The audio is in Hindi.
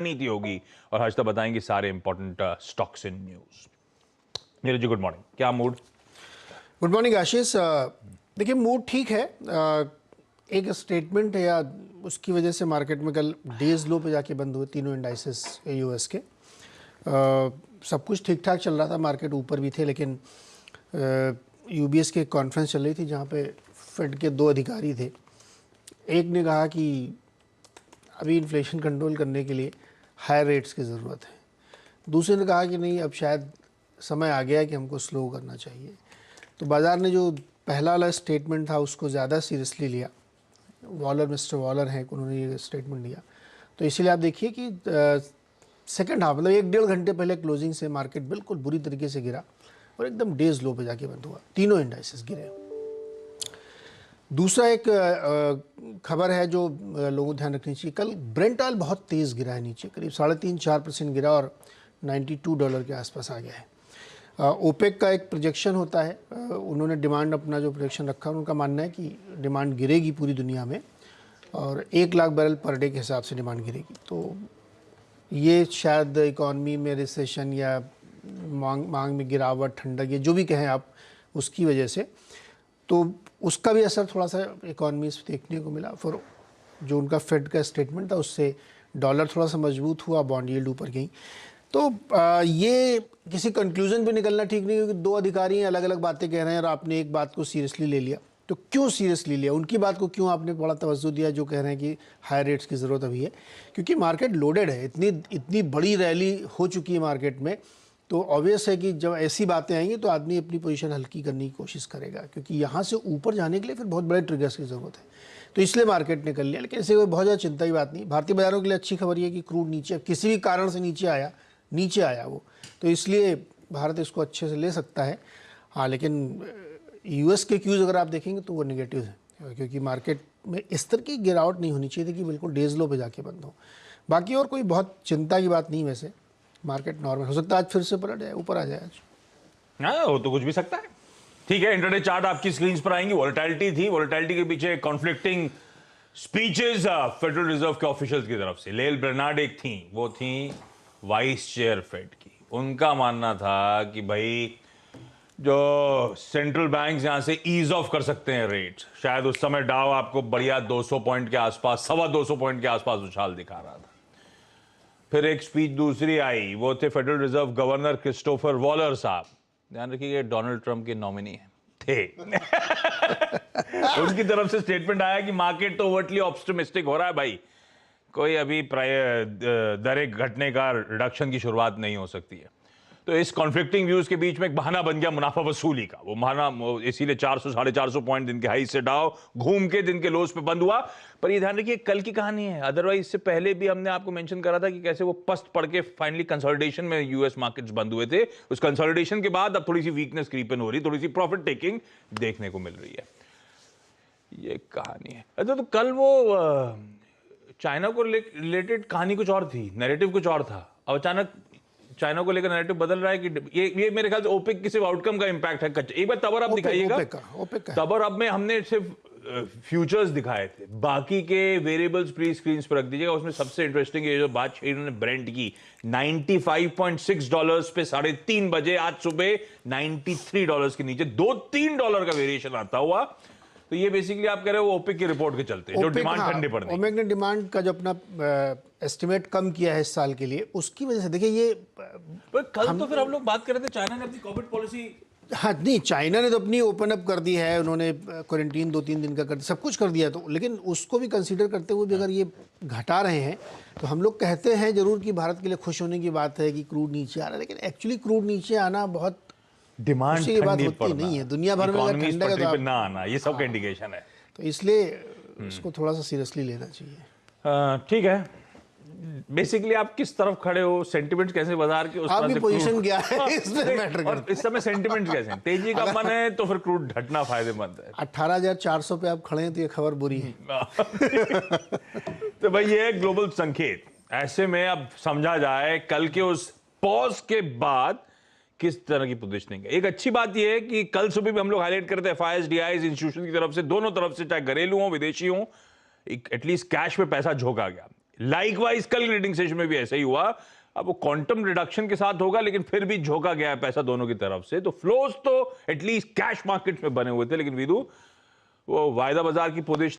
नीति होगी और हर्ष तक बताएंगे सारे important stocks in news. Neeraj ji good morning, क्या मूड? Good morning Ashish. देखिए मूड ठीक है। एक स्टेटमेंट है या उसकी वजह से मार्केट में कल डेज लो पे जाके बंद हुए तीनों इंडाइसेस यूएस के। सब कुछ ठीक ठाक चल रहा था, मार्केट ऊपर भी थे, लेकिन यूबीएस की कॉन्फ्रेंस चल रही थी जहाँ पे फेड के दो अधिकारी थे। एक ने कहा कि अभी इन्फ्लेशन कंट्रोल करने के लिए हायर रेट्स की ज़रूरत है। दूसरे ने कहा कि नहीं, अब शायद समय आ गया है कि हमको स्लो करना चाहिए। तो बाज़ार ने जो पहला वाला स्टेटमेंट था उसको ज़्यादा सीरियसली लिया। मिस्टर वॉलर हैं, उन्होंने ये स्टेटमेंट दिया। तो इसीलिए आप देखिए कि सेकंड हाफ मतलब 1-1.5 घंटे पहले क्लोजिंग से मार्केट बिल्कुल बुरी तरीके से गिरा और एकदम डेज लो पे जाके बंद हुआ। तीनों इंडाइसेस गिरे। दूसरा एक खबर है जो लोगों को ध्यान रखनी चाहिए। कल ब्रेंट ऑयल बहुत तेज़ गिरा है, नीचे करीब 3.5-4% गिरा और $92 के आसपास आ गया है। ओपेक का एक प्रोजेक्शन होता है, उन्होंने डिमांड अपना जो प्रोजेक्शन रखा, उनका मानना है कि डिमांड गिरेगी पूरी दुनिया में और 1 लाख बैरल पर डे के हिसाब से डिमांड गिरेगी। तो ये शायद इकॉनमी में रिसेशन या मांग में गिरावट, ठंडक, ये जो भी कहें आप, उसकी वजह से तो उसका भी असर थोड़ा सा इकॉनमी से देखने को मिला। फिर जो उनका फेड का स्टेटमेंट था उससे डॉलर थोड़ा सा मजबूत हुआ, बॉन्ड यील्ड ऊपर गई। तो ये किसी कंक्लूजन पे निकलना ठीक नहीं, क्योंकि दो अधिकारी अलग अलग बातें कह रहे हैं और आपने एक बात को सीरियसली ले लिया। तो क्यों सीरियसली लिया, उनकी बात को क्यों आपने बड़ा तवज्जो दिया जो कह रहे हैं कि हाई रेट्स की ज़रूरत अभी है? क्योंकि मार्केट लोडेड है, इतनी बड़ी रैली हो चुकी है मार्केट में। तो ऑब्वियस है कि जब ऐसी बातें आएंगी तो आदमी अपनी पोजीशन हल्की करने की कोशिश करेगा, क्योंकि यहाँ से ऊपर जाने के लिए फिर बहुत बड़े ट्रिगर्स की ज़रूरत है। तो इसलिए मार्केट ने कर लिया, लेकिन ऐसे कोई बहुत ज़्यादा चिंता की बात नहीं। भारतीय बाजारों के लिए अच्छी खबर ये कि क्रूड नीचे किसी भी कारण से नीचे आया वो, तो इसलिए भारत इसको अच्छे से ले सकता है। हाँ, लेकिन यूएस के क्यूज़ अगर आप देखेंगे तो वो नेगेटिव है, क्योंकि मार्केट में इस तरह की गिरावट नहीं होनी चाहिए थी कि बिल्कुल डेज लो पे जाके बंद हो। बाकी और कोई बहुत चिंता की बात नहीं। वैसे मार्केट नॉर्मल हो सकता है, आज फिर से पलट जाए, ऊपर आ जाए आज। हाँ, वो तो कुछ भी सकता है। ठीक है, इंटरडे चार्ट आपकी स्क्रीन पर आएंगी। वोलेटिलिटी थी, वोलेटिलिटी के पीछे कॉन्फ्लिक्टिंग स्पीचेस फेडरल रिजर्व के ऑफिशियल्स की तरफ से। लेल ब्रेनार्ड एक थी, वो थी वाइस चेयर फेड की। उनका मानना था कि भाई जो सेंट्रल बैंक यहां से ईज ऑफ कर सकते हैं रेट्स। शायद उस समय डाउ आपको बढ़िया 200 पॉइंट के आसपास, 225 पॉइंट के आसपास उछाल दिखा रहा था। फिर एक स्पीच दूसरी आई, वो थे federal reserve governor Christopher Waller साहब। ध्यान रखिए, डोनाल्ड ट्रंप के नॉमिनी थे। उनकी तरफ से स्टेटमेंट आया कि मार्केट तो ओवरटली ऑप्टिमिस्टिक हो रहा है भाई, कोई अभी दरें घटने का, रिडक्शन की शुरुआत नहीं हो सकती है। तो इस कॉन्फ्लिक्टिंग व्यूज के बीच में एक बहाना बन गया मुनाफा वसूली का। वो बहाना इसीलिए 400-450 पॉइंट दिन के हाई से डाउ घूम के दिन के लोस पे बंद हुआ। पर ये ध्यान रखिए, कल की कहानी है। अदरवाइज इससे पहले भी हमने आपको मेंशन करा था कि कैसे वो पस्त पड़ के फाइनली कंसोलिडेशन में यूएस मार्केट्स बंद हुए थे। उस कंसोलिडेशन के बाद अब थोड़ी सी वीकनेस क्रीपन हो रही, थोड़ी सी प्रॉफिट टेकिंग देखने को मिल रही है। ये कहानी है। अच्छा, तो कल वो चाइना को रिलेटेड कहानी कुछ और थी, नैरेटिव कुछ और था। अब अचानक चाइना को लेकर नैरेटिव बदल रहा है कि ये मेरे ख्याल से ओपेक की सिर्फ आउटकम का इंपैक्ट है। एक बार तबर अब दिखाइएगा। तबर अब में हमने सिर्फ फ्यूचर्स दिखाए थे, बाकी के वेरिएबल्स प्री स्क्रीन पर रख दीजिएगा। उसमें सबसे इंटरेस्टिंग ये जो बात छेड़ी उन्होंने ब्रेंट की, $95.6 पे 3:30 बजे आज सुबह $93 के नीचे $2-3 का वेरिएशन आता हुआ। तो ये बेसिकली आप कह रहे हो ओपेक की रिपोर्ट के चलते, जो डिमांड ठंडे पड़ने। ओपेक ने डिमांड का जो अपना एस्टिमेट कम किया है इस साल के लिए, उसकी वजह से देखिए ये कल तो फिर हम लोग बात कर रहे थे चाइना ने अपनी कोविड पॉलिसी। हाँ नहीं, चाइना ने तो अपनी ओपन अप कर दी है, उन्होंने क्वारंटीन 2-3 दिन का कर दिया, सब कुछ कर दिया। तो लेकिन उसको भी कंसीडर करते हुए भी अगर ये घटा रहे हैं, तो हम लोग कहते हैं जरूर कि भारत के लिए खुश होने की बात है कि क्रूड नीचे आ रहा है, लेकिन एक्चुअली क्रूड नीचे आना बहुत डिमांड की बात होती नहीं है। दुनिया भर में ठंडा ना आना, ये सब का इंडिकेशन है। तो इसलिए इसको थोड़ा सा सीरियसली लेना चाहिए। ठीक है, बेसिकली आप किस तरफ खड़े हो, सेंटिमेंट्स कैसे बाजार के, उस आपकी पोजीशन क्या है इसमें मैटर करता है। और इस समय सेंटिमेंट्स कैसे हैं? तेजी का मन है तो फिर क्रूड घटना फायदेमंद है। 18,400 पे आप खड़े हैं तो ये खबर बुरी है। तो भाई ये है ग्लोबल संकेत। ऐसे में अब समझा जाए कल के उस पॉज के बाद किस तरह की पोजीशनिंग है। एक अच्छी बात यह है कि कल सुबह भी हम लोग हाईलाइट करते हैं एफआईआईज, डीआईज, इंस्टीट्यूशन की तरफ से, दोनों तरफ से, चाहे घरेलू हो विदेशी हो, एटलीस्ट कैश में पैसा झोंका गया। लाइकवाइज कल ट्रेडिंग सेशन में भी ऐसा ही हुआ। अब वो क्वांटम रिडक्शन के साथ होगा, लेकिन फिर भी झोंका गया है पैसा दोनों की तरफ से। तो फ्लोज तो एटलीस्ट कैश मार्केट्स में बने हुए थे, लेकिन विदु वो वायदा बाजार की पोजीशन